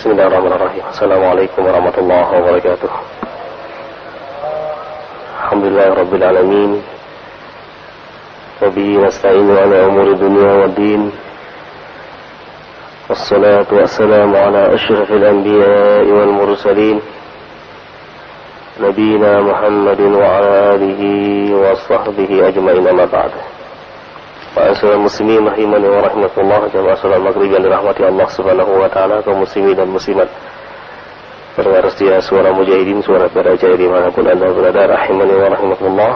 Bismillahirrahmanirrahim. Assalamualaikum warahmatullahi wabarakatuh. Alhamdulillahirabbil alamin. Wa bihi nasta'inu ala umuri dunya waddin. Wassalatu wassalamu ala asyrafil anbiya'i wal mursalin. Nabiyyina Muhammadin wa ala alihi wa sahbihi ajma'in, amma ba'd. Ma'asyiral muslimin rahimani wa rahimakumullah, jamaah salat maghrib yang dirahmati Allah Subhanahu wa taala, kaum muslimin dan muslimat. Pendengar setia suara mujahidin, suara peraja dimanapun Anda berada, rahimani wa rahimakumullah.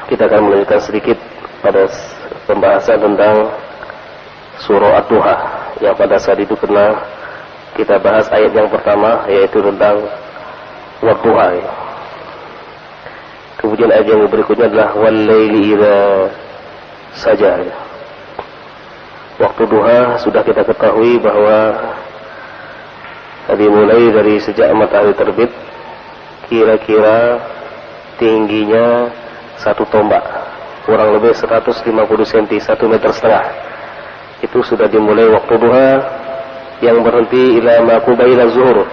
Kita akan melanjutkan sedikit pada pembahasan tentang surah Ad-Duha, yang pada saat itu pernah kita bahas ayat yang pertama, yaitu tentang Wadduha. Kemudian ayat yang berikutnya adalah wal laili idza saja. Waktu duha sudah kita ketahui bahwa dimulai dari sejak matahari terbit, kira-kira tingginya 1 tombak, kurang lebih 150 cm, 1,5 meter. Itu sudah dimulai waktu duha, yang berhenti ila ma qubaila zuhur,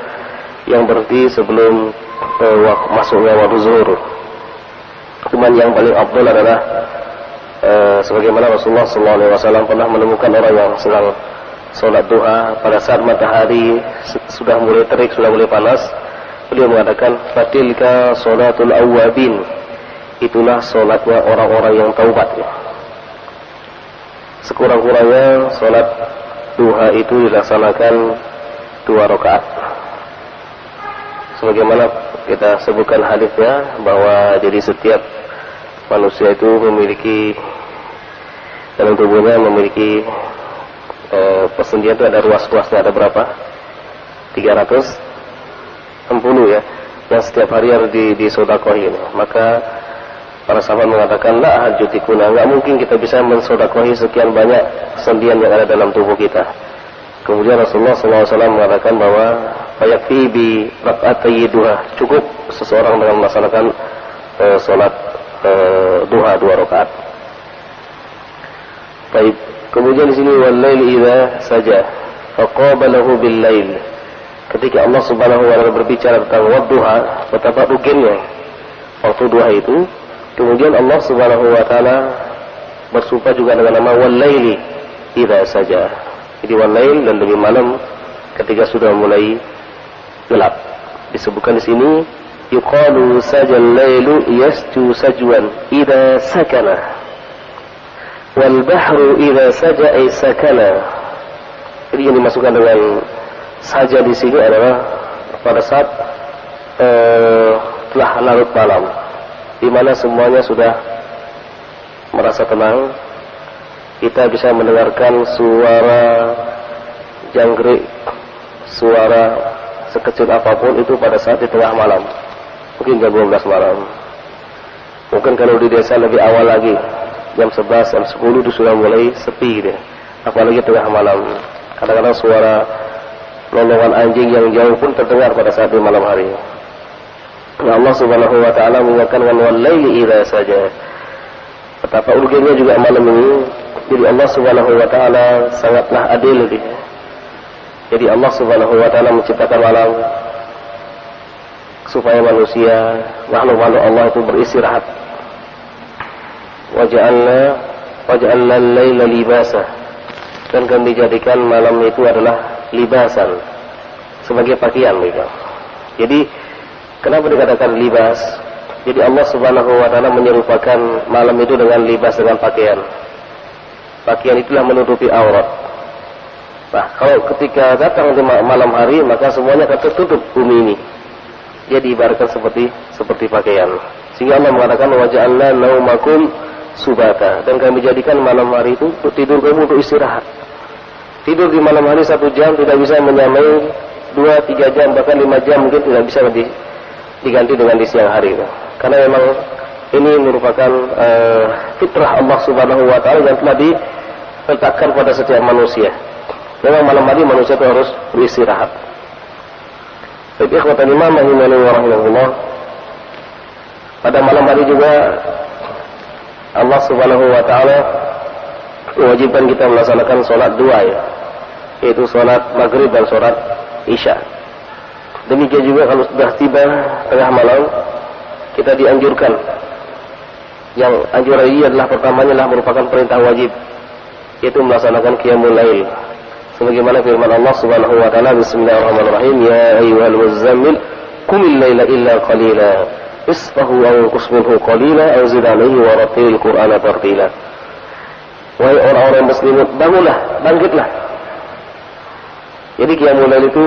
yang berhenti sebelum masuknya waktu zuhur. Cuman yang paling afdal adalah sebagaimana Rasulullah SAW pernah menemukan orang yang sedang sholat duha pada saat matahari sudah mulai terik, sudah mulai panas. Beliau mengatakan, fatilka sholatul awwabin, itulah sholatnya orang-orang yang taubat. Sekurang-kurangnya sholat duha itu dilaksanakan 2 rakaat. Sebagaimana kita sebutkan hadisnya, bahwa jadi setiap manusia itu memiliki, dalam tubuhnya memiliki persendian itu ada ruas-ruasnya, ada berapa? 360 ya, yang setiap hari harus disodakohi. Maka para sahabat mengatakan, la hajjutikuna, nggak mungkin kita bisa mensodakohi sekian banyak persendian yang ada dalam tubuh kita. Kemudian Rasulullah SAW mengatakan bahwa fayakfi bi rak'atay duha, cukup seseorang dengan melaksanakan sholat duha 2 rakaat. Baik, kemudian di sini wal laili idza saja faqabalahu bil lail. Ketika Allah Subhanahu wa taala berbicara tentang wadduha, betapa ruginya waktu duha itu, kemudian Allah Subhanahu wa taala bersumpah juga dengan nama wal laili idza saja. Jadi wal lail, dan demi malam ketika sudah mulai gelap. Disebutkan di sini yuqalu sajal lailu yasju sajwan idza sakana wal bahru idza saja ay sakana. Jadi yang dimasukkan dengan saja di sini adalah pada saat telah larut malam, di mana semuanya sudah merasa tenang. Kita bisa mendengarkan suara jangkrik, suara sekecil apapun itu pada saat di tengah malam, mungkin jam 12 malam. Mungkin kalau di desa lebih awal lagi, jam 11, jam 10 itu sudah mulai sepi gitu. Apalagi tengah malam, kadang-kadang suara lolongan anjing yang jauh pun terdengar pada saat di malam hari. Allah Subhanahu wa taala mengingatkan wal laili idza saja. Betapa urgennya juga malam ini. Jadi Allah Subhanahu wa taala sangatlah adil gitu. Jadi Allah Subhanahu wa taala menciptakan malam supaya manusia, makhluk-makhluk Allah itu beristirahat. Waja'alna al-laila libasa, dan kami jadikan malam itu adalah libasan, sebagai pakaian gitu. Jadi kenapa dikatakan libas? Jadi Allah Subhanahu wa taala menyerupakan malam itu dengan libas, dengan pakaian. Pakaian itulah menutupi aurat. Nah, kalau ketika datang di malam hari, maka semuanya akan tertutup bumi ini. Jadi ibaratkan seperti pakaian. Sehingga Allah mengatakan waja'alna naumakum subata, dan kami jadikan malam hari itu untuk tidur kamu, untuk istirahat. Tidur di malam hari 1 jam tidak bisa menyamai 2-3 jam, bahkan 5 jam mungkin tidak bisa diganti dengan di siang hari. Karena memang ini merupakan fitrah Allah Subhanahu wa taala yang telah diletakkan pada setiap manusia. Memang malam hari manusia itu harus beristirahat. Baik, ikhwatan iman rahimani wa rahimakumullah. Pada malam hari juga Allah Subhanahu wa taala mewajibkan kita melaksanakan sholat 2 ya, yaitu sholat maghrib dan sholat Isya. Demikian juga kalau sudah tiba tengah malam, kita dianjurkan. Yang anjuran ini adalah pertamanya adalah merupakan perintah wajib, yaitu melaksanakan qiyamul lail. Sebagaimana firman Allah Subhanahu wa taala, Bismillahirrahmanirrahim, ya ayyuhal muzammil qumil laila illa qalila isfahu aw qus minhu qalila aw zid alaihi wa rattilil qur'ana tartila. Wahai orang-orang muslimin, bangunlah, bangkitlah. Jadi qiyamul lail itu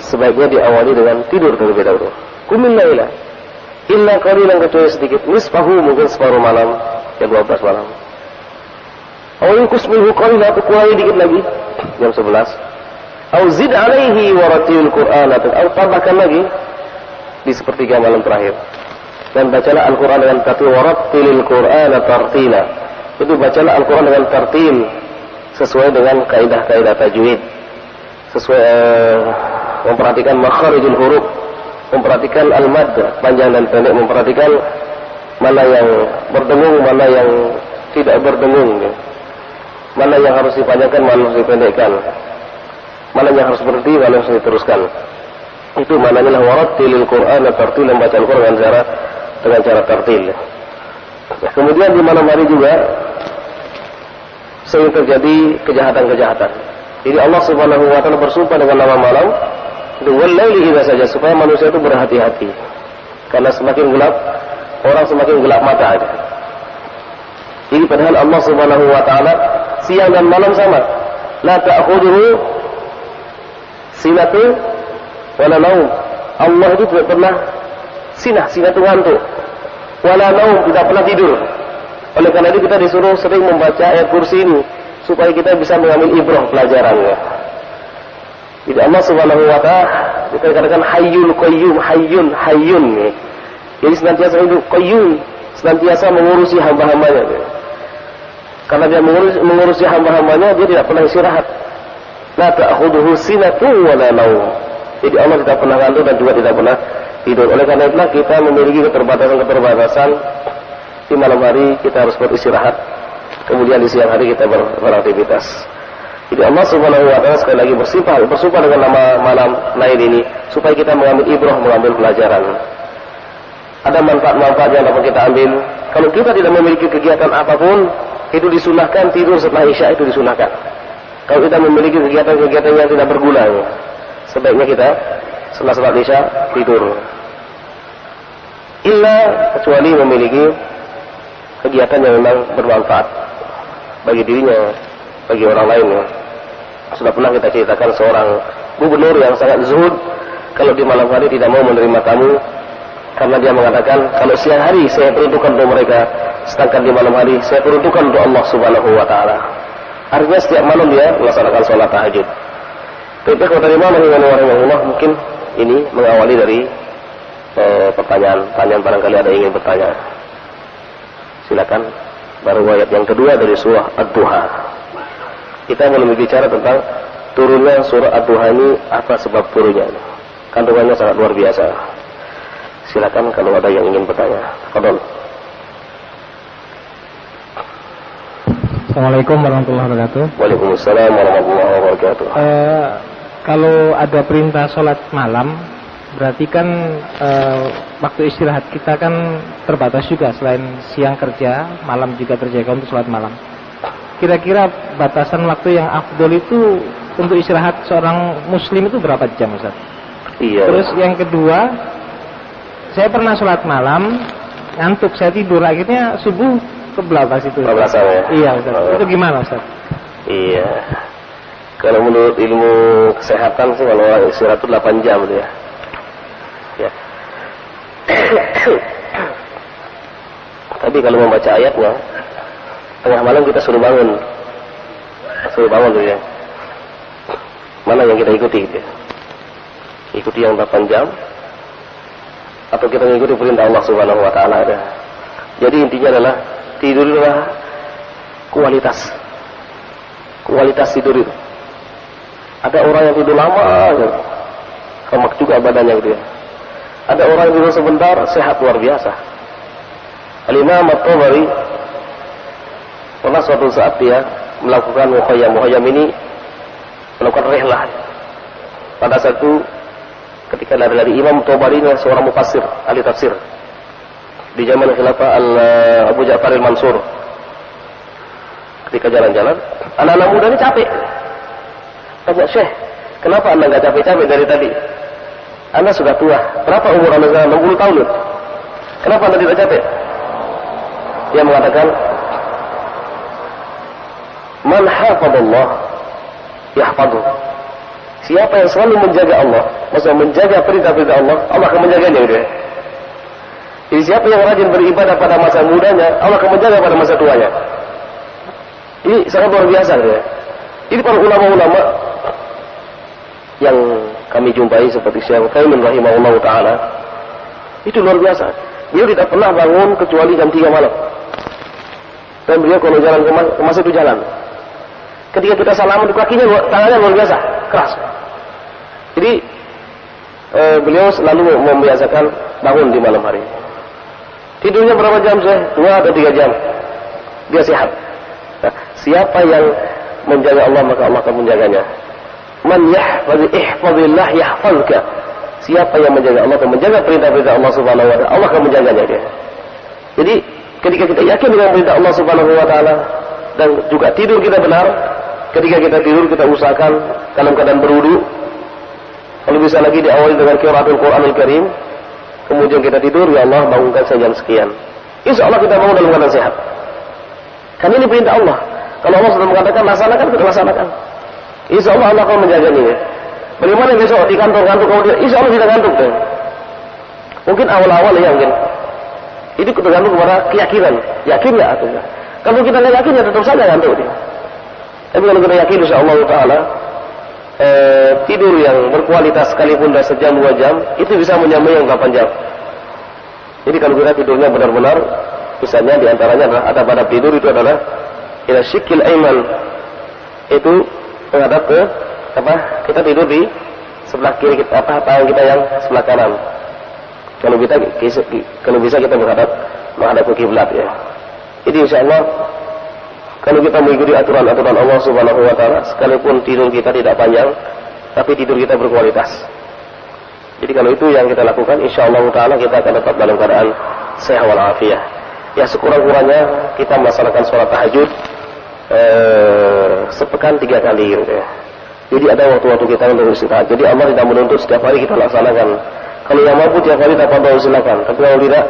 sebaiknya diawali dengan tidur terlebih dahulu. Qumil laila illa qalilan, kecuali sedikit, nisfahu mungkin separuh malam, ya 12 malam. Aw qus minhu qalila, atau kurangi dikit lagi, jam 11. Aw zid alaihi wa rattilil qur'ana, atau tambahkan lagi di sepertiga malam terakhir. Dan bacalah Al-Quran dengan tartil, wa rattilil qur'ana tartila. Itu bacalah Al-Quran dengan tartil sesuai dengan kaidah-kaidah tajwid, sesuai memperhatikan makharijul huruf, memperhatikan al-mad panjang dan pendek, memperhatikan mana yang berdengung, mana yang tidak berdengung, mana yang harus dipanjangkan, mana harus dipendekkan, mana yang harus berhenti, mana yang harus diteruskan. Itu maknanya lah warattilil Qur'an tartil, membaca Al-Quran dengan cara tartil. Kemudian di malam hari juga sering terjadi kejahatan-kejahatan. Jadi Allah Subhanahu wa taala bersumpah dengan nama malam, wal laili idza saja, supaya manusia itu berhati-hati. Karena semakin gelap, orang semakin gelap mata. Jadi padahal Allah Subhanahu wa taala siang dan malam sama. La ta'khudhuhu sinatun wala naum. Allah itu tidak pernah sinah itu ngantuk. Wala naum, tidak pernah tidur. Oleh karena itu kita disuruh sering membaca ayat kursi ini supaya kita bisa mengambil ibrah pelajarannya. Jadi Allah Subhanahu wa taala dikatakan hayyul qayyum, hayyun. Jadi senantiasa hidup, qayyum, senantiasa mengurusi hamba-hambanya. Karena dia mengurusi hamba-hambanya, dia tidak pernah istirahat. La ta'khudhuhu sinatun wa la naum. Jadi Allah tidak pernah ngantuk dan juga tidak pernah tidur. Oleh karena itulah kita memiliki keterbatasan di malam hari kita harus beristirahat, kemudian di siang hari kita beraktivitas. Jadi Allah Subhanahu wa taala sekali lagi bersumpah dengan nama malam lain ini supaya kita mengambil ibrah, mengambil pelajaran. Ada manfaat-manfaat yang dapat kita ambil. Kalau kita tidak memiliki kegiatan apapun, itu disunahkan tidur setelah Isya, itu disunahkan. Kalau kita memiliki kegiatan-kegiatan yang tidak berguna, sebaiknya kita setelah salat Isya tidur. Illa kecuali memiliki kegiatan yang memang bermanfaat bagi dirinya, bagi orang lain. Sudah pernah kita ceritakan seorang gubernur yang sangat zuhud, kalau di malam hari tidak mau menerima tamu, karena dia mengatakan kalau siang hari saya peruntukkan untuk mereka, sedangkan di malam hari saya peruntukkan untuk Allah Subhanahu wa taala. Artinya setiap malam dia melaksanakan sholat tahajud. Tapi kalau dari mana rahimahullah, mungkin ini mengawali dari pertanyaan barangkali ada yang ingin bertanya. Silakan. Baru ayat yang kedua dari surah Ad-Duha. Kita belum bicara tentang turunnya surah Ad-Duha ini, apa sebab turunnya. Kandungannya sangat luar biasa. Silakan kalau ada yang ingin bertanya. Fadhol. Assalamualaikum warahmatullahi wabarakatuh. Waalaikumsalam warahmatullahi wabarakatuh. Kalau ada perintah sholat malam, berarti kan waktu istirahat kita kan terbatas juga. Selain siang kerja, malam juga terjaga untuk sholat malam. Kira-kira batasan waktu yang afdol itu untuk istirahat seorang muslim itu berapa jam, Ustaz? Iya. Terus yang kedua, saya pernah sholat malam, ngantuk, saya tidur, akhirnya subuh kebelakang itu. Kebelakang ya? Iya, Ustaz. Itu gimana, Ustaz? Iya. Kalau menurut ilmu kesehatan sih kalau orang istirahat itu 8 jam dia. Ya. Tapi kalau membaca ayatnya, tengah malam kita suruh bangun tuh ya. Mana yang kita ikuti gitu ya? Ikuti yang 8 jam atau kita mengikuti perintah Allah Subhanahu wa taala ya. Jadi intinya adalah tidur adalah kualitas tidur itu. Ada orang yang tidur lama gitu, lemak juga badannya gitu ya. Ada orang yang tidur sebentar sehat luar biasa. Al-Imam At-Tabari pernah suatu saat dia melakukan muhayyam ini, melakukan rehlah. pada saat itu ketika dari Imam Tabari, seorang mufassir, ahli tafsir di zaman khilafah Abu Ja'far al-Mansur, ketika jalan-jalan, anak-anak muda ini capek. Tanya, Syekh, kenapa anda nggak capek-capek dari tadi? Anda sudah tua. Berapa umur anda sekarang? 60 tahun. Kenapa anda tidak capek? Dia mengatakan, Man hafadallah yahfaduh. Siapa yang selalu menjaga Allah, maksudnya menjaga perintah-perintah Allah, Allah akan menjaganya gitu ya. Jadi siapa yang rajin beribadah pada masa mudanya, Allah akan menjaga pada masa tuanya. Ini sangat luar biasa gitu ya. Ini para ulama-ulama yang kami jumpai seperti Syekh Utsaimin rahimahullah taala, itu luar biasa. Beliau tidak pernah bangun kecuali jam 3 malam. Dan beliau kalau jalan ke masjid itu jalan. Ketika kita salaman di kakinya, tangannya luar biasa, keras. Jadi beliau selalu membiasakan bangun di malam hari. Tidurnya berapa jam sih? 2 atau 3 jam. Dia sehat. Nah, siapa yang menjaga Allah, maka Allah akan menjaganya. Man ihfazillah yahfazka. Siapa yang menjaga Allah, akan menjaga perintah-perintah Allah Subhanahu wa taala, Allah akan menjaganya dia. Jadi ketika kita yakin dengan perintah Allah Subhanahu wa taala dan juga tidur kita benar, ketika kita tidur kita usahakan dalam keadaan berwudu. Kalau bisa lagi diawali dengan qiraatul Qur'anul Karim. Kemudian kita tidur, ya Allah bangunkan saya jam sekian. Insya Allah kita bangun dalam keadaan sehat. Kan ini perintah Allah. Kalau Allah sudah mengatakan laksanakan, kita laksanakan. Insya Allah Allah akan menjaganya. Ya. Bagaimana besok di kantor ngantuk kemudian? Insya Allah tidak ngantuk. Ya. Mungkin awal-awal ya mungkin. Itu tergantung kepada keyakinan. Yakin nggak atau enggak? Kalau kita nggak yakin ya tetap saja ngantuk dia. Tapi kalau kita yakin insya Allah Taala tidur yang berkualitas sekalipun dah sejam 2 jam itu bisa menyamai yang 8 jam. Jadi kalau kita tidurnya benar-benar, misalnya diantaranya adalah ada pada tidur itu adalah ila syikil aiman, itu menghadap ke apa? Kita tidur di sebelah kiri kita, tangan kita yang sebelah kanan. Kalau bisa kita menghadap ke kiblat ya. Jadi insyaallah kalau kita mengikuti aturan-aturan Allah Subhanahu wa taala, sekalipun tidur kita tidak panjang, tapi tidur kita berkualitas. Jadi kalau itu yang kita lakukan, insyaallah taala kita akan tetap dalam keadaan sehat walafiat. Ya sekurang-kurangnya kita melaksanakan sholat tahajud sepekan 3 kali gitu ya. Jadi ada waktu-waktu kita untuk istirahat. Jadi Allah tidak menuntut setiap hari kita laksanakan. Kalau yang mampu tiap hari tak apa silakan. Tapi kalau tidak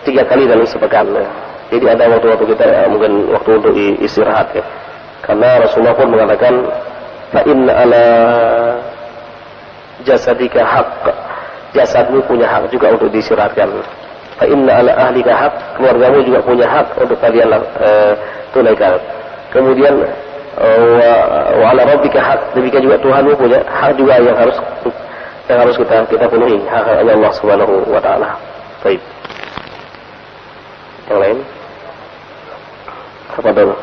3 kali dalam sepekan. Ya. Jadi ada waktu-waktu kita ya, mungkin waktu untuk istirahat ya. Karena Rasulullah pun mengatakan fa inna ala jasadika haqq. Jasadmu punya hak juga untuk diistirahatkan. Fa inna ala ahlika haqq. Keluargamu juga punya hak untuk kalian tunaikan. Kemudian wa ala rabbika haqq. Demikian juga Tuhanmu punya hak juga yang harus kita penuhi. Hak Allah Subhanahu wa taala. Baik. Yang lain? Apa dulu?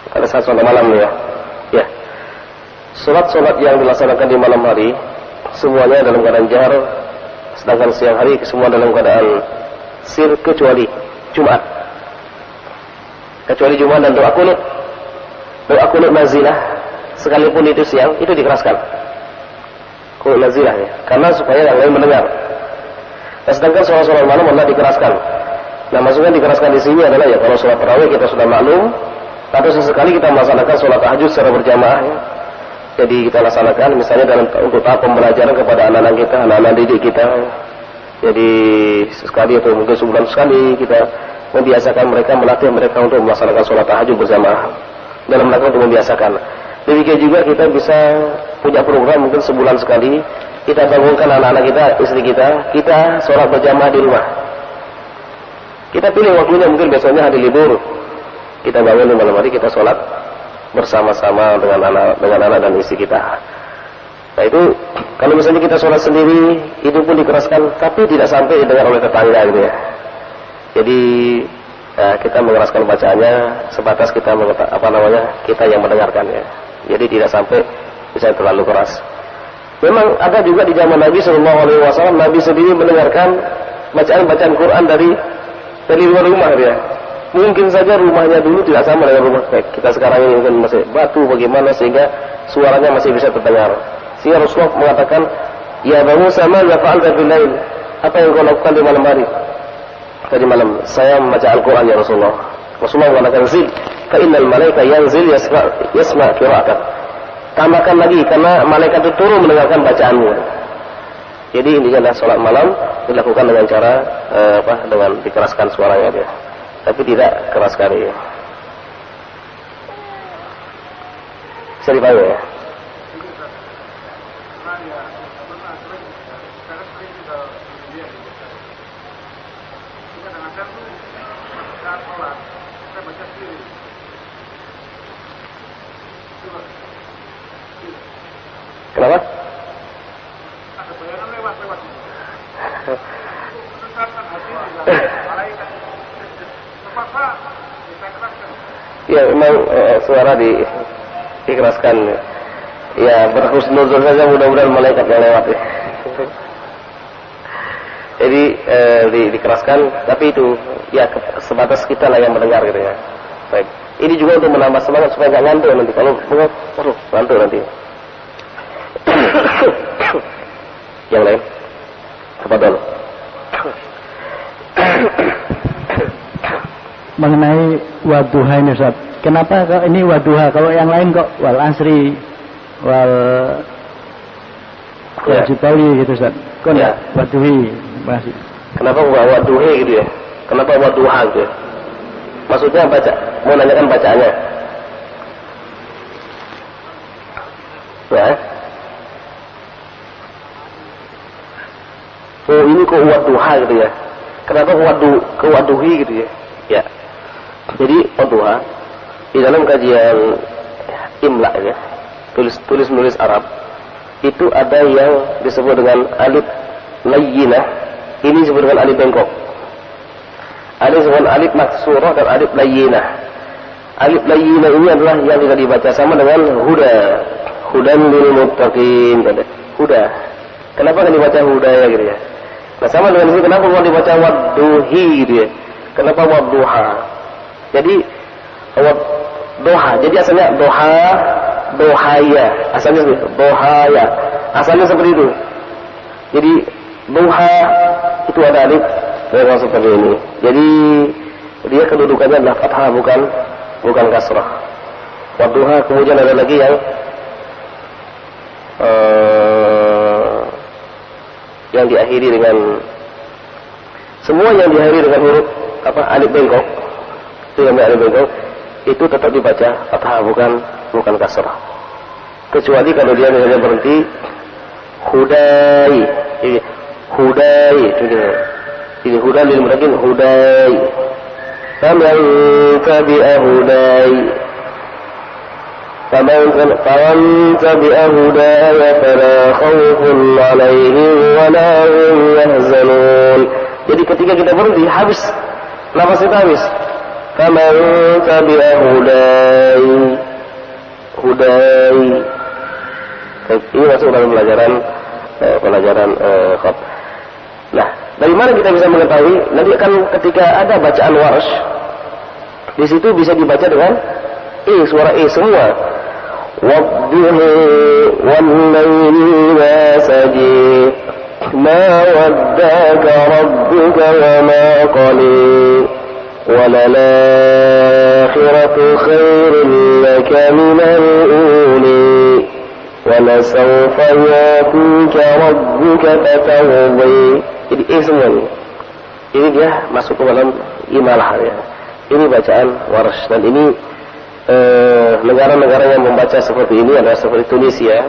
Pada saat sholat malam ya. Ya. Sholat yang dilaksanakan di malam hari semuanya dalam keadaan jahar, sedangkan siang hari semua dalam keadaan sir kecuali Jumat. Kecuali Jumat dan doa kunut nazilah, sekalipun itu siang itu dikeraskan. Kunut nazilah ya, karena supaya yang lain mendengar. Nah, sedangkan sholat malam adalah dikeraskan. Nah, maksudnya dikeraskan di sini adalah ya kalau sholat tarawih kita sudah maklum, atau sesekali kita melaksanakan sholat tahajud secara berjamaah ya. Jadi kita laksanakan misalnya untuk tahap pembelajaran kepada anak-anak kita, anak-anak didik kita. Jadi sesekali atau mungkin sebulan sekali kita membiasakan mereka, melatih mereka untuk melaksanakan sholat tahajud berjamaah dalam rangka untuk membiasakan. Demikian juga kita bisa punya program mungkin sebulan sekali kita bangunkan anak-anak kita, istri kita sholat berjamaah di rumah. Kita pilih waktunya mungkin besoknya hari libur. Kita bangun di malam hari kita sholat bersama-sama dengan anak dan istri kita. Nah itu kalau misalnya kita sholat sendiri itu pun dikeraskan, tapi tidak sampai didengar oleh tetangga gitu ya. Jadi kita mengeraskan bacaannya sebatas kita kita yang mendengarkannya. Jadi tidak sampai bisa terlalu keras. Memang ada juga di zaman Nabi SAW, Nabi sendiri mendengarkan bacaan Quran dari luar rumah dia. Mungkin saja rumahnya dulu tidak sama dengan rumah kita sekarang ini, mungkin masih batu bagaimana sehingga suaranya masih bisa terdengar. Sehingga Rasulullah mengatakan, ya Abu Musa, ma fa'alta bil lail? Apa yang kau lakukan di malam hari? Tadi malam saya membaca Al-Quran ya Rasulullah. Rasulullah mengatakan, zid fa innal malaika yanzil yasma qira'atak. Tambahkan lagi karena malaikat itu turun mendengarkan bacaanmu. Jadi intinya adalah sholat malam dilakukan dengan cara dengan dikeraskan suaranya dia, tapi tidak keras sekali. Bisa dipahami ya? Kenapa? Ya memang suara dikeraskan. Ya berhusnuzon saja, mudah-mudahan malaikat yang lewat ya. Jadi dikeraskan, tapi itu ya sebatas kita lah yang mendengar gitu ya. Baik. Ini juga untuk menambah semangat supaya nggak ngantuk nanti. Kalau ngantuk nanti. Yang lain? Kepada mengenai wadduha ini Ustaz. Kenapa kok ini wadduha? Kalau yang lain kok wal asri, wal jibali gitu Ustaz. Kok enggak wadduhi? Masih. Kenapa wadduhi gitu ya? Kenapa wadduha gitu ya? Maksudnya baca, mau nanyakan bacaannya. Ya. Oh ini kok wadduha gitu ya? Kenapa waduhi gitu ya? Ya. Jadi wadduha di dalam kajian imla ya, tulis Arab itu ada yang disebut dengan alif layyinah, ini disebut dengan alif bengkok. Ada yang disebut alif maksurah dan alif layyinah. Alif layyinah ini adalah yang tidak dibaca sama dengan hudan lil muttaqin. Huda. Kenapa kan dibaca huda ya gitu ya? Nah sama dengan ini, kenapa mau dibaca wadduhi gitu ya? Kenapa wadduha? Jadi wadduha. Jadi asalnya dohaya. Asalnya seperti itu. Dohaya. Asalnya seperti itu. Jadi duha itu ada alif memang seperti ini. Jadi dia kedudukannya adalah fathah bukan kasrah. Wadduha. Kemudian ada lagi yang diakhiri dengan semua yang diakhiri dengan huruf alif bengkok, itu namanya alif bengkok, itu tetap dibaca fathah bukan kasrah. Kecuali kalau dia misalnya berhenti hudai, ini hudai lil muttaqin, hudai. Faman tabi'a hudai. فمن تبع هداي فلا خوف عليهم ولا هم يحزنون. Jadi ketika kita berhenti habis nafas kita habis. Faman tabi'a hudai. Ini masuk dalam pelajaran khat. Nah, dari mana kita bisa mengetahui? Nanti akan ketika ada bacaan warsh, di situ bisa dibaca dengan suara semua. Wadduhi wal-layli ma sajid ma waddaka rabbuka wa ma qali wa lal-akhiratu khairun laka minal uli wa lasawfa yatika rabbuka fatardi. Jadi semua ini dia masuk ke dalam imalah ya. Ini bacaan warsh, dan ini negara-negara yang membaca seperti ini adalah seperti Tunisia,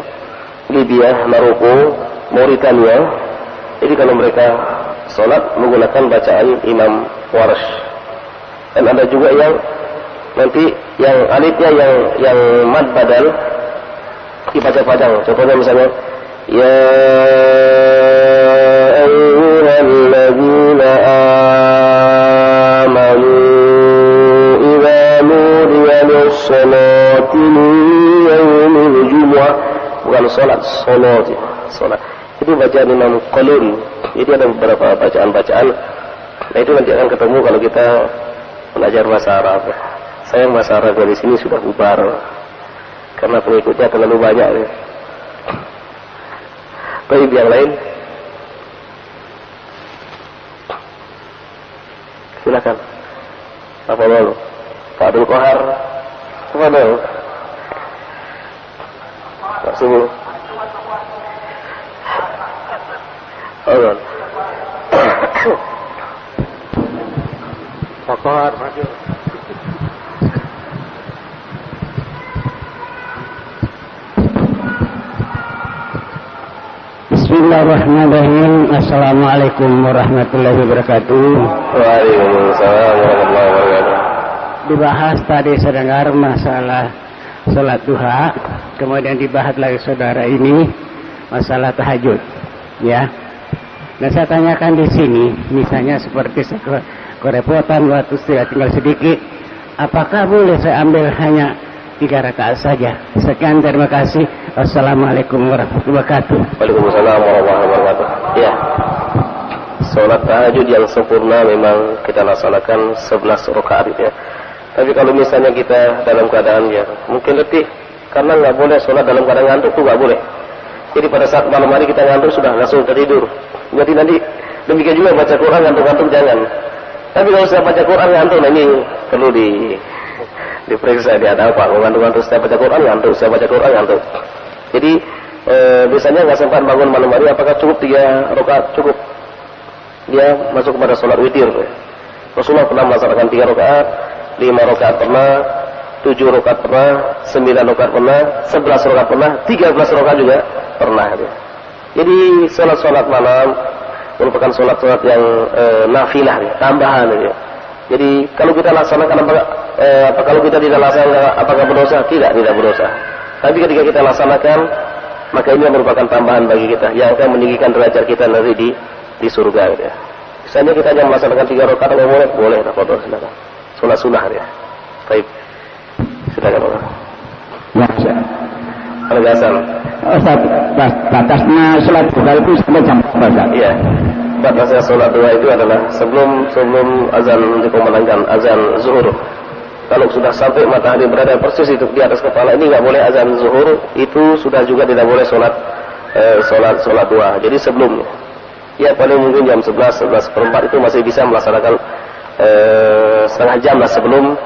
Libya, Maroko, Mauritania. Jadi kalau mereka sholat menggunakan bacaan Imam Warsh. Dan ada juga yang nanti yang alifnya yang mad badal dibaca panjang. Contohnya misalnya ya ayyuhalladzina amanu salati yaumil jumu'ah, bukan salat. Itu bacaan Imam Qalun. Jadi ada beberapa bacaan-bacaan. Nah itu nanti akan ketemu kalau kita belajar bahasa Arab. Sayang bahasa Arab dari sini sudah bubar karena pengikutnya terlalu banyak. Baik, yang lain silakan. Apa dulu? Pak Abdul Qahar. Apa dulu? Pak Subuh. Oh, Pak Qahar. Bismillahirrahmanirrahim. Assalamualaikum warahmatullahi wabarakatuh. Waalaikumsalam warahmatullahi wabarakatuh. Dibahas tadi sedengar masalah sholat duha, kemudian dibahas lagi saudara ini masalah tahajud, ya. Dan saya tanyakan di sini, misalnya seperti saya kerepotan waktu sudah tinggal sedikit, apakah boleh saya ambil hanya 3 rakaat saja? Sekian, terima kasih. Assalamualaikum warahmatullahi wabarakatuh. Waalaikumsalam warahmatullahi wabarakatuh. Ya, sholat tahajud yang sempurna memang kita laksanakan 11 rakaat ya. Tapi kalau misalnya kita dalam keadaan ya mungkin letih, karena nggak boleh sholat dalam keadaan ngantuk tuh nggak boleh. Jadi pada saat malam hari kita ngantuk sudah langsung tertidur. Jadi nanti demikian juga baca Quran ngantuk-ngantuk jangan. Tapi kalau saya baca Quran ngantuk, nah ini perlu diperiksa dia ada apa. Ngantuk-ngantuk saya baca Quran ngantuk, saya baca Quran ngantuk. Jadi biasanya nggak sempat bangun malam hari, apakah cukup 3 rakaat? Cukup. Dia masuk kepada sholat witir. Rasulullah pernah melaksanakan 3 rakaat, 5 rakaat pernah, 7 rakaat pernah, 9 rakaat pernah, 11 rakaat pernah, 13 rakaat juga pernah. Jadi sholat malam merupakan sholat yang nafilah, tambahan. Jadi kalau kita laksanakan apa kalau kita tidak laksanakan apakah berdosa? Tidak berdosa. Tapi ketika kita laksanakan, maka ini merupakan tambahan bagi kita yang akan meninggikan derajat kita nanti di surga. Misalnya kita hanya melaksanakan 3 rakaat, boleh, silakan. Sholat sunnah ya. Baik. Silakan Pak. Ya, Ustaz. Penegasan. Ustaz, batasnya sholat duha itu sampai jam berapa, Ustaz? Iya. Batasnya sholat duha itu adalah sebelum azan dikumandangkan azan zuhur. Kalau sudah sampai matahari berada persis itu di atas kepala, ini nggak boleh azan zuhur, itu sudah juga tidak boleh sholat duha. Jadi sebelumnya, ya paling mungkin jam 11:04 itu masih bisa melaksanakan setengah jam lah sebelum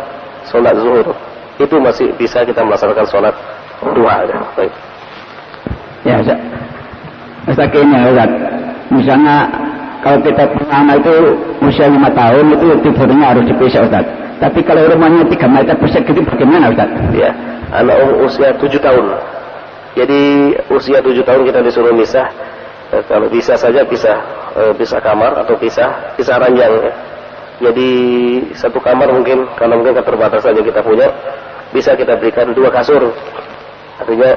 sholat zuhur. Itu masih bisa kita melaksanakan sholat duha. Ya. Baik. Ya, Ustaz, ini Ustaz. Misalnya kalau kita punya itu usia 5 tahun itu tidurnya harus dipisah, Ustaz. Tapi kalau rumahnya 3 meter persegi itu bagaimana, Ustaz? Ya, anak usia 7 tahun. Jadi usia 7 tahun kita disuruh misah. Kalau bisa saja pisah kamar atau pisah ranjang. Ya. Jadi satu kamar mungkin karena mungkin keterbatasan yang kita punya bisa kita berikan 2 kasur. Artinya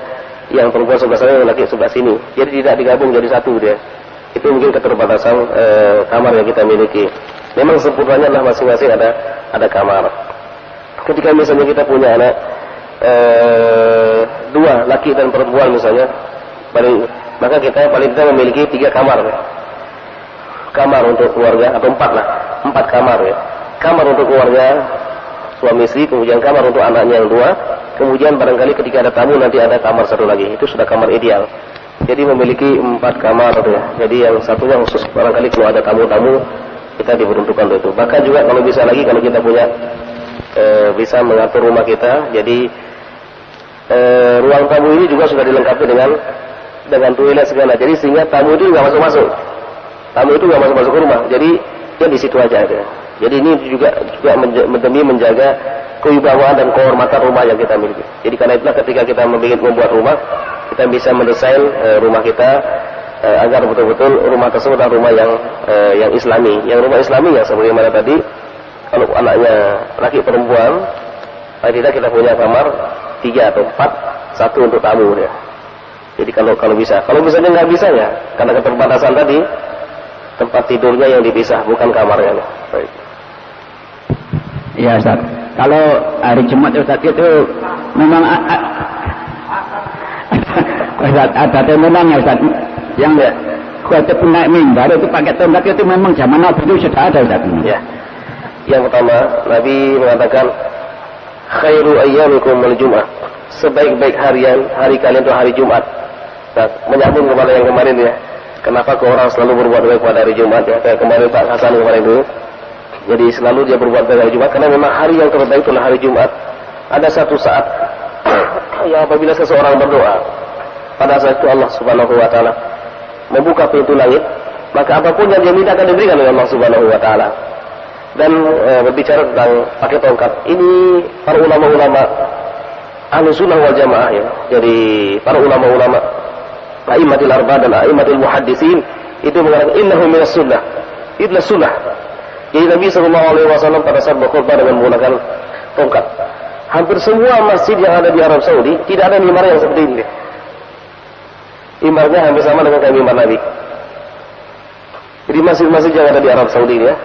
yang perempuan sebelah sana, yang laki sebelah sini. Jadi tidak digabung jadi satu dia. Itu mungkin keterbatasan kamar yang kita miliki. Memang sempurnanya adalah masing-masing ada kamar. Ketika misalnya kita punya anak 2 laki dan perempuan misalnya, maka kita paling tidak memiliki 3 kamar. Kamar untuk keluarga atau 4 lah, 4 kamar ya. Kamar untuk keluarga suami istri, kemudian kamar untuk anaknya yang 2, kemudian barangkali ketika ada tamu nanti ada kamar 1 lagi. Itu sudah kamar ideal. Jadi memiliki 4 kamar ya. Jadi yang satunya khusus barangkali kalau ada tamu-tamu kita diperuntukkan untuk itu. Bahkan juga kalau bisa lagi kalau kita punya bisa mengatur rumah kita. Jadi ruang tamu ini juga sudah dilengkapi dengan toilet segala. Jadi sehingga tamu itu nggak masuk-masuk. Tamu itu nggak masuk-masuk ke rumah. Jadi dia di situ aja ya. Jadi ini juga demi menjaga kewibawaan dan kehormatan rumah yang kita miliki. Jadi karena itulah ketika kita membuat rumah, kita bisa mendesain rumah kita agar betul-betul rumah tersebut adalah rumah yang islami. Yang rumah islami ya sebagaimana tadi, kalau anaknya laki perempuan, tidak kita punya kamar 3 atau 4, 1 untuk tamu ya. Jadi kalau bisa, kalau misalnya nggak bisa ya, karena keterbatasan tadi, tempat tidurnya yang dipisah, bukan kamarnya. Baik. Iya, Ustaz. Kalau hari Jumat Ustaz itu memang Ustaz, ada temenannya Ustaz. Yang khotib naik mimbar itu pakai tongkat itu memang zaman Nabi itu sudah ada Ustaz. Ya. Yang pertama, Nabi mengatakan khairu ayyamikum al-jum'ah. Sebaik-baik hari kalian itu hari Jumat. Nah, menyambung kepada yang kemarin ya. Kenapa kau orang selalu berbuat baik pada hari Jumat ya? Kayak kemarin Pak Hasan kemarin dulu. Jadi selalu dia berbuat baik hari Jumat karena memang hari yang terbaik itulah hari Jumat. Ada satu saat yang apabila seseorang berdoa, pada saat itu Allah Subhanahu wa taala membuka pintu langit, maka apapun yang dia minta akan diberikan oleh Allah Subhanahu wa taala. Dan berbicara tentang pakai tongkat, ini para ulama-ulama Ahlussunnah wal Jamaah ya. Jadi para ulama-ulama a'immatul arba dan a'immatul muhaddisin itu mengatakan innahu minas sunnah. Itulah sunnah. Jadi Nabi SAW pada saat berkhutbah dengan menggunakan tongkat. Hampir semua masjid yang ada di Arab Saudi tidak ada mimbar yang seperti ini. Mimbarnya hampir sama dengan kayak mimbar Nabi. Jadi masjid-masjid yang ada di Arab Saudi ya,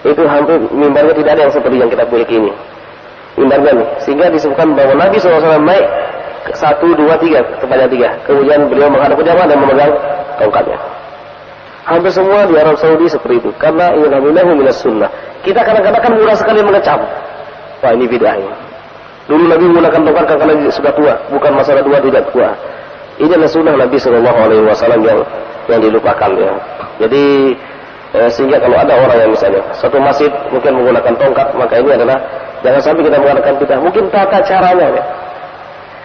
itu hampir mimbarnya tidak ada yang seperti yang kita miliki ini. Mimbarnya nih, sehingga disebutkan bahwa Nabi SAW naik 1, 2, 3 kepada 3. Kemudian beliau menghadap ke jamaah dan memegang tongkatnya. Hampir semua di Arab Saudi seperti itu. Karena innahu minas sunnah. Kita kadang-kadang kan murah sekali mengecam. Wah ini bid'ah ini. Dulu Nabi menggunakan tongkat karena sudah tua, bukan masalah tua tidak tua. Ini adalah sunnah Nabi SAW yang dilupakan ya. Jadi sehingga kalau ada orang yang misalnya satu masjid mungkin menggunakan tongkat, maka ini adalah jangan sampai kita menggunakan bid'ah. Mungkin tata caranya ya.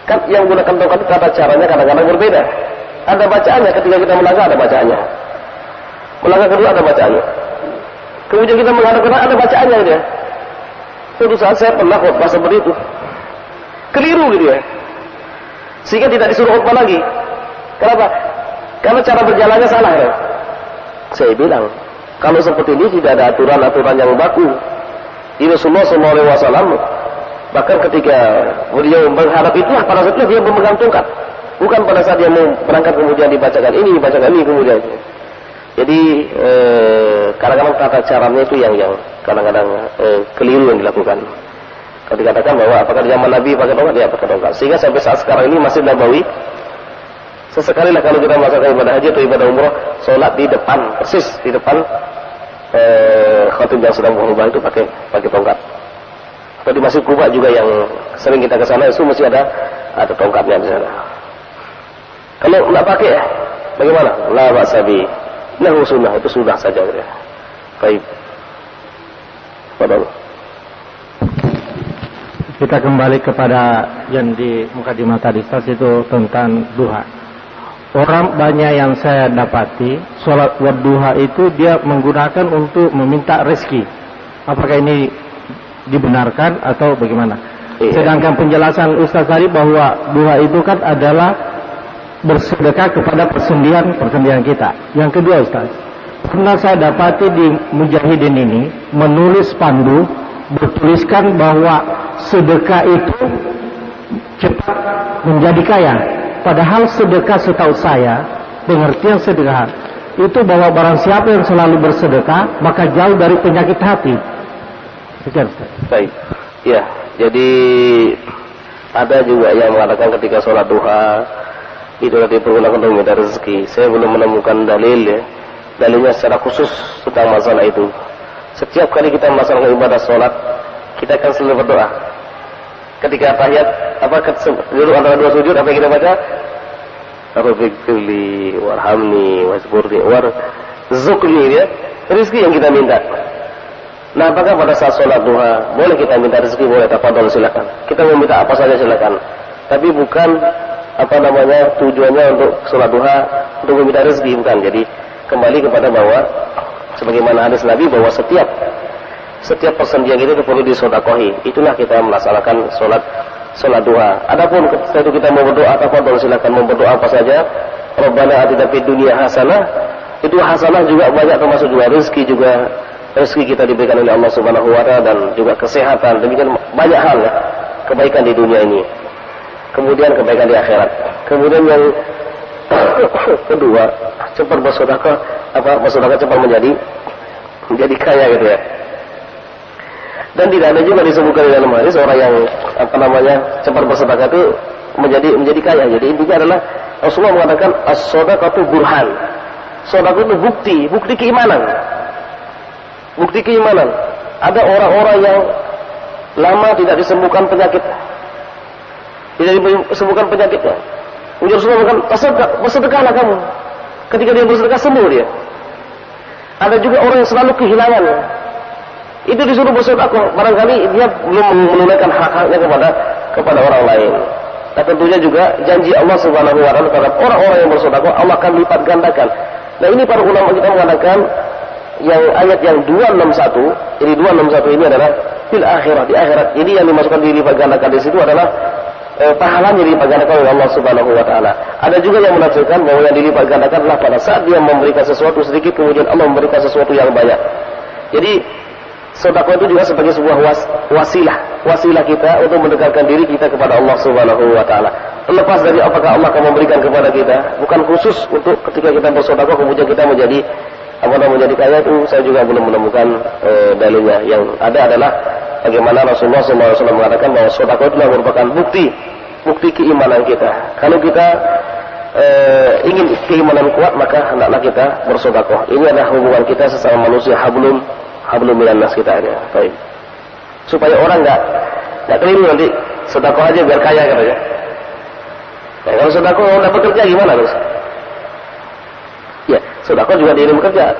Kan yang menggunakan tongkat itu tata caranya kadang-kadang berbeda. Ada bacaannya ketika kita melangkah ada bacaannya. Melangkah kedua ada bacaannya. Kemudian kita menghadap ke ada bacaannya gitu ya. Suatu saat saya pernah khutbah seperti itu. Keliru gitu ya. Sehingga tidak disuruh khutbah lagi. Kenapa? Karena cara berjalannya salah ya. Saya bilang, kalau seperti ini tidak ada aturan-aturan yang baku. Rasulullah SAW bahkan ketika beliau menghadap itu pada saat itu dia memegang tongkat. Bukan pada saat dia mau berangkat kemudian dibacakan ini kemudian. Jadi kadang-kadang tata caranya itu yang kadang-kadang keliru yang dilakukan. Kalau dikatakan bahwa apakah di zaman Nabi pakai tongkat, ya pakai tongkat. Sehingga sampai saat sekarang ini Masjid Nabawi, sesekali lah kalau kita melaksanakan ibadah haji atau ibadah umroh, sholat di depan, persis di depan khatib yang sedang berkhutbah itu pakai tongkat. Atau di Masjid Kuba juga yang sering kita ke sana itu mesti ada tongkatnya di sana. Kalau nggak pakai, bagaimana? La ba'sabi. Nah sunnah itu sudah saja ya. Baik. Padahal kita kembali kepada yang di mukadimah tadi itu tentang duha. Orang banyak yang saya dapati sholat wadduha itu dia menggunakan untuk meminta rezeki. Apakah ini dibenarkan atau bagaimana? Iya. Sedangkan penjelasan Ustaz tadi bahwa duha itu kan adalah bersedekah kepada persendian kita. Yang kedua Ustaz, pernah saya dapati di Mujahidin ini menulis pandu bertuliskan bahwa sedekah itu cepat menjadi kaya. Padahal sedekah setahu saya, pengertian sedekah itu bahwa barang siapa yang selalu bersedekah maka jauh dari penyakit hati. Sekian Ustaz. Baik. Ya, jadi ada juga yang mengatakan ketika sholat duha itu dipergunakan untuk meminta rezeki. Saya belum menemukan dalil ya. Dalilnya secara khusus tentang masalah itu. Setiap kali kita melaksanakan ibadah sholat, kita akan selalu berdoa. Ketika tahiyat, dulu antara dua sujud, apa yang kita baca? Rabbighfirli warhamni wasburni warzuqni ya. Rezeki yang kita minta. Nah, apakah pada saat sholat duha boleh kita minta rezeki? Boleh, tafadhol silakan. Kita mau minta apa saja silakan. Tapi bukan tujuannya untuk sholat duha untuk meminta rezeki, bukan. Jadi kembali kepada bahwa sebagaimana hadis Nabi bahwa setiap persendian itu perlu disedekahi. Itulah kita melaksanakan sholat duha. Adapun ketika itu kita mau berdoa, tafadhol silakan mau berdoa apa saja. Rabbana atina fid dunya hasanah. Itu hasanah juga banyak, termasuk juga rezeki kita diberikan oleh Allah Subhanahu wa taala dan juga kesehatan. Demikian banyak hal ya, kebaikan di dunia ini. Kemudian kebaikan di akhirat. Kemudian yang kedua, cepat bersedekah, bersedekah cepat menjadi kaya gitu ya. Dan tidak ada juga disebutkan di dalam hadis orang yang cepat bersedekah itu menjadi kaya. Jadi intinya adalah Rasulullah mengatakan as-shadaqatu burhan. Sedekah itu bukti keimanan. Bukti keimanan. Ada orang-orang yang lama tidak disembuhkan penyakit. Tidak disembuhkan penyakitnya. Ujar Rasulullah mengatakan, bersedekahlah kamu. Ketika dia bersedekah sembuh dia. Ada juga orang yang selalu kehilangan. Itu disuruh bersedekah. Barangkali dia belum menunaikan hak-haknya kepada orang lain. Dan tentunya juga janji Allah Subhanahu wa taala terhadap orang-orang yang bersedekah, Allah akan lipat gandakan. Nah, ini para ulama kita mengatakan yang ayat yang 261, jadi 261 ini adalah fil akhirah, di akhirat. Jadi yang dimasukkan dilipat gandakan di situ adalah pahalanya dilipat gandakan oleh Allah Subhanahu wa taala. Ada juga yang menafsirkan bahwa yang dilipat gandakan adalah pada saat dia memberikan sesuatu sedikit kemudian Allah memberikan sesuatu yang banyak. Jadi sedekah itu juga sebagai sebuah wasilah kita untuk mendekatkan diri kita kepada Allah Subhanahu wa taala. Terlepas dari apakah Allah akan memberikan kepada kita, bukan khusus untuk ketika kita bersedekah kemudian kita menjadi menjadi kaya, itu saya juga belum menemukan dalilnya. Yang ada adalah bagaimana Rasulullah SAW mengatakan bahwa sedekah itu merupakan bukti keimanan kita. Kalau kita ingin keimanan kuat, maka hendaklah kita bersedekah. Ini adalah hubungan kita sesama manusia, hablum minan nas kita ya. Baik. Supaya orang enggak keliru nanti sedekah aja biar kaya katanya. Nah, kalau sedekah enggak bekerja gimana, Gus? Ya, sedekah juga dia bekerja.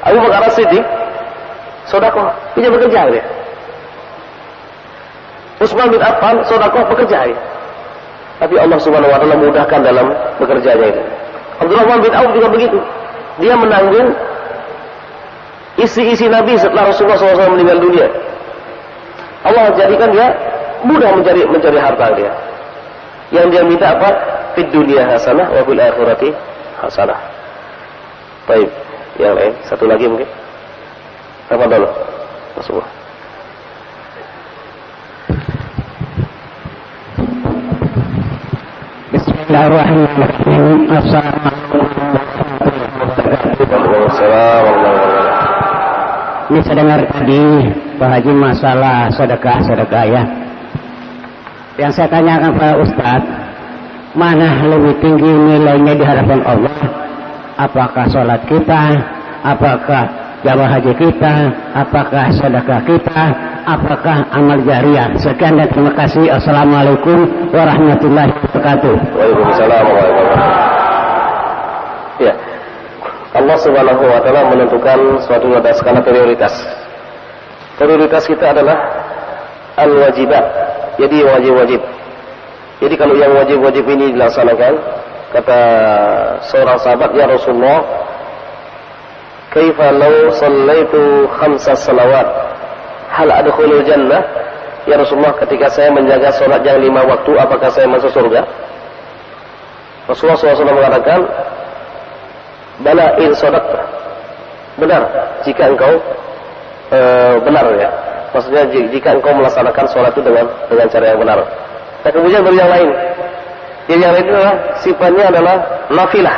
Abu Bakar As-Siddiq sedekah, dia bekerja dia. Utsman bin Affan sedekah bekerja dia. Tapi Allah Subhanahu wa taala mudahkan dalam bekerjanya itu. Abdurrahman bin Auf juga begitu. Dia menanggung isi Nabi setelah Rasulullah SAW meninggal dunia. Allah jadikan dia mudah mencari harta dia. Yang dia minta apa? Fid dunya hasanah wa fil akhirati hasanah. Baik, yang lain satu lagi mungkin. Apa dulu? Rasulullah. Bismillahirrahmanirrahim. Assalamualaikum warahmatullahi wabarakatuh. Ini saya dengar tadi Pak Haji masalah sedekah ya. Yang saya tanyakan pada Ustadz, mana lebih tinggi nilainya di hadapan Allah? Apakah sholat kita, apakah jamaah haji kita, apakah sedekah kita, apakah amal jariah? Sekian dan terima kasih. Assalamualaikum warahmatullahi wabarakatuh. Waalaikumsalam warahmatullahi wabarakatuh. Ya. Allah Subhanahu wa taala menentukan suatu ada skala prioritas. Prioritas kita adalah al-wajibat. Jadi wajib-wajib. Jadi kalau yang wajib-wajib ini dilaksanakan, kata seorang sahabat, ya Rasulullah, kaifa law sallaitu khamsa salawat hal adkhulul jannah? Ya Rasulullah, ketika saya menjaga salat yang 5 waktu, apakah saya masuk surga? Rasulullah SAW mengatakan, bala in sadaqta, benar jika engkau benar ya, maksudnya jika engkau melaksanakan sholat itu dengan cara yang benar. Nah, kemudian baru yang lain. Jadi yang lain itu adalah sifatnya adalah nafilah.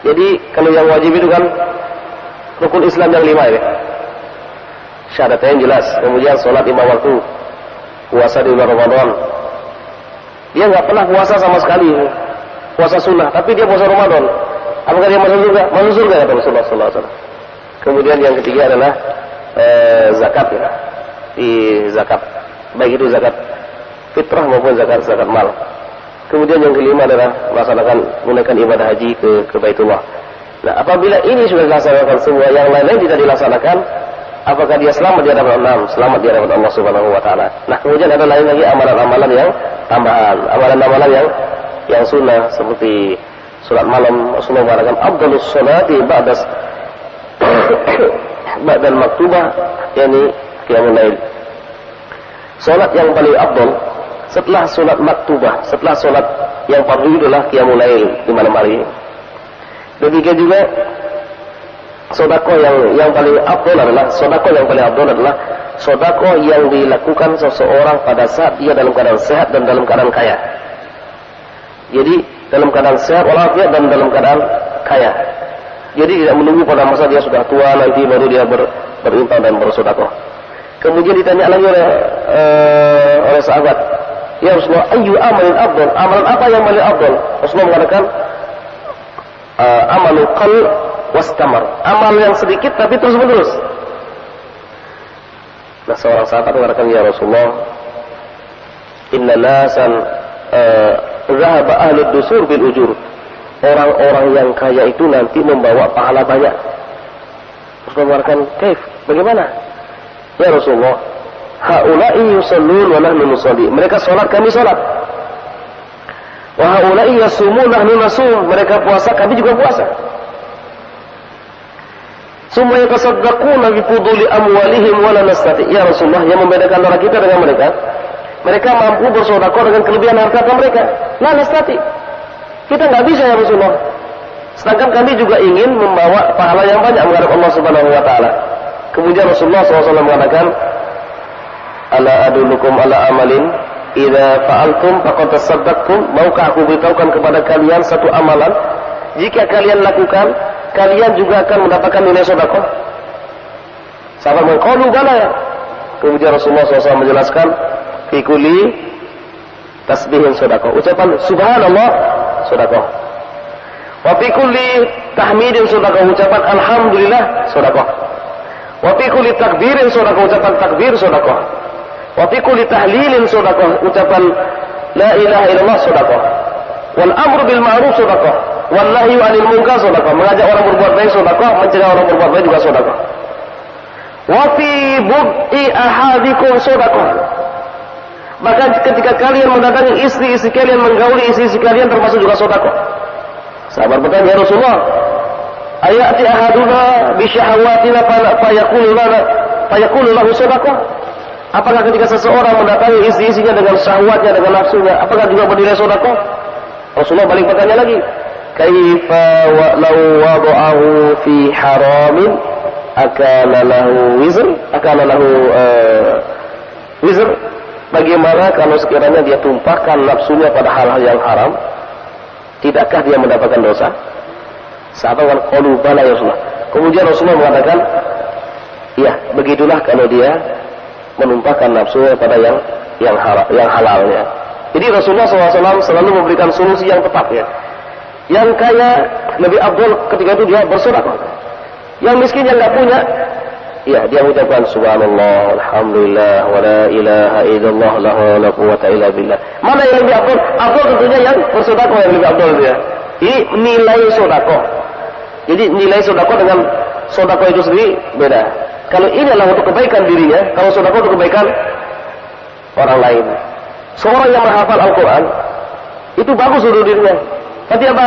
Jadi kalau yang wajib itu kan rukun Islam yang 5 ya, syahadatain jelas, kemudian sholat 5 waktu, puasa di bulan Ramadan. Dia nggak pernah puasa sama sekali, puasa sunnah, tapi dia puasa Ramadan. Apakah dia masuk surga? Masuk surga kata Rasulullah SAW. Kemudian yang ketiga adalah zakat ya. Di zakat, baik itu zakat fitrah maupun zakat mal. Kemudian yang kelima adalah melaksanakan menunaikan ibadah haji ke Baitullah. Nah, apabila ini sudah dilaksanakan semua, yang lain-lain tidak dilaksanakan, apakah dia selamat di hadapan Allah? Selamat di hadapan Allah Subhanahu wa taala. Nah, kemudian ada lain lagi amalan-amalan yang tambahan, amalan-amalan yang sunnah seperti salat malam. Rasulullah mengatakan afdhalus sholati ba'dal maktubah, yakni qiyamul lail. Salat yang paling afdal setelah salat maktubah, setelah salat yang fardu adalah qiyamul lail di malam hari. Demikian juga sedekah yang paling afdal adalah sedekah yang dilakukan seseorang pada saat dia dalam keadaan sehat dan dalam keadaan kaya. Jadi dalam keadaan sehat walafiat dan dalam keadaan kaya. Jadi tidak menunggu pada masa dia sudah tua nanti baru dia berinfak dan bersedekah. Kemudian ditanya lagi oleh sahabat, Ya Rasulullah, ayyu amalin afdal? Amalan apa yang paling afdal? Rasulullah mengatakan, amalul qal wastamar. Amal yang sedikit tapi terus menerus. Nah, seorang sahabat mengatakan, ya Rasulullah, inna nasan zahaba ahlud dusur bil ujur. Orang-orang yang kaya itu nanti membawa pahala banyak. Rasulullah mengatakan, kaif? Bagaimana? Ya Rasulullah, haula'i yusallun wa nahnu nusalli. Mereka salat, kami salat. Wa haula'i yasumun nahnu nasum. Mereka puasa, kami juga puasa. Summa yatasaddaquna bi fuduli amwalihim wa la nastati. Ya Rasulullah, yang membedakan antara kita dengan mereka, mereka mampu bersedekah dengan kelebihan harta mereka. La nastati. Kita enggak bisa ya Rasulullah. Sedangkan kami juga ingin membawa pahala yang banyak menghadap Allah Subhanahu wa taala. Kemudian Rasulullah SAW mengatakan, ala adullukum ala amalin idza fa'altum faqad tasaddaqtum. Maukah aku beritahukan kepada kalian satu amalan, jika kalian lakukan, kalian juga akan mendapatkan nilai sedekah? Sahabat mengatakan, bala ya. Kemudian Rasulullah SAW menjelaskan, fi kulli tasbihin sedekah. Ucapan subhanallah sedekah. Wa fi kulli tahmidin sedekah. Ucapan alhamdulillah sedekah. Wa fi kulli takbirin sedekah. Ucapan takbir sedekah. Wa fi kulli tahlilin sedekah. Ucapan la ilaha illallah sedekah. Wal amru bil ma'ruf sedekah. Wal nahyu 'anil munkar sedekah. Mengajak orang berbuat baik sedekah, mencegah orang berbuat baik juga sedekah. Wa fi bud'i ahadikum sedekah. Maka ketika kalian mendatangi istri-istri kalian, menggauli istri-istri kalian, termasuk juga sedekah. Sahabat bertanya, ya Rasulullah, ayati ahaduna bi syahawatina fayaqulu lahu sedekah? Apakah ketika seseorang mendatangi istri-istrinya dengan syahwatnya, dengan nafsunya, apakah juga bernilai sedekah? Rasulullah balik bertanya lagi, kaifa law wada'ahu fi haramin akana lahu wizr? Akana lahu wizr? Bagaimana kalau sekiranya dia tumpahkan nafsunya pada hal-hal yang haram, tidakkah dia mendapatkan dosa? Sahabat qalu bala ya Rasulullah. Kemudian Rasulullah mengatakan, ya, begitulah kalau dia menumpahkan nafsunya pada yang halalnya. Jadi Rasulullah SAW selalu memberikan solusi yang tepat ya. Yang kaya lebih afdal ketika itu dia bersedekah. Yang miskin yang enggak punya, ya dia mengucapkan subhanallah, alhamdulillah, wa la ilaha illallah, la haula wala quwwata illa billah. Mana yang lebih afdal? Afdal tentunya yang bersedekah yang lebih afdal dia. Ini nilai sedekah. Jadi nilai sedekah dengan sedekah itu sendiri beda. Kalau ini adalah untuk kebaikan dirinya, kalau sedekah untuk kebaikan orang lain. Seorang yang menghafal Al-Quran itu bagus untuk dirinya. Tapi apa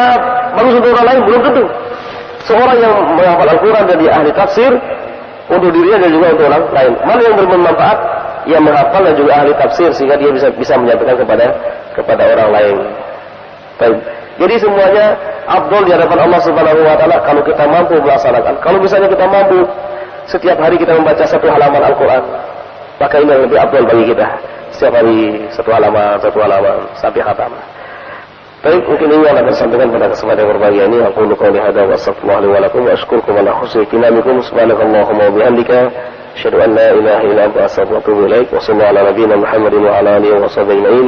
bagus untuk orang lain? Belum tentu. Seorang yang menghafal Al-Quran jadi ahli tafsir, untuk dirinya dan juga untuk orang lain. Mana yang bermanfaat? Yang menghafal dan juga ahli tafsir, sehingga dia bisa menyampaikan kepada orang lain. Baik. Jadi semuanya afdal di hadapan Allah Subhanahu wa taala kalau kita mampu melaksanakan. Kalau misalnya kita mampu setiap hari kita membaca satu halaman Al-Quran, maka ini yang lebih afdal bagi kita. Setiap hari satu halaman sampai khatam. Baik, mungkin ini yang akan disampaikan pada kesempatan yang berbahagia ini. Aku qouli hadza wa astaghfirullahi wa lakum wa asykurukum ala husni tilamikum. Subhanakallahumma wa bihamdika asyhadu an la ilaha illa anta astaghfiruka wa atubu ilaik. Wa sallallahu ala nabiyyina Muhammadin wa ala alihi wa sahbihi ajma'in.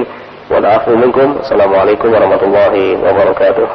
Wa afu minkum. Assalamualaikum warahmatullahi wabarakatuh.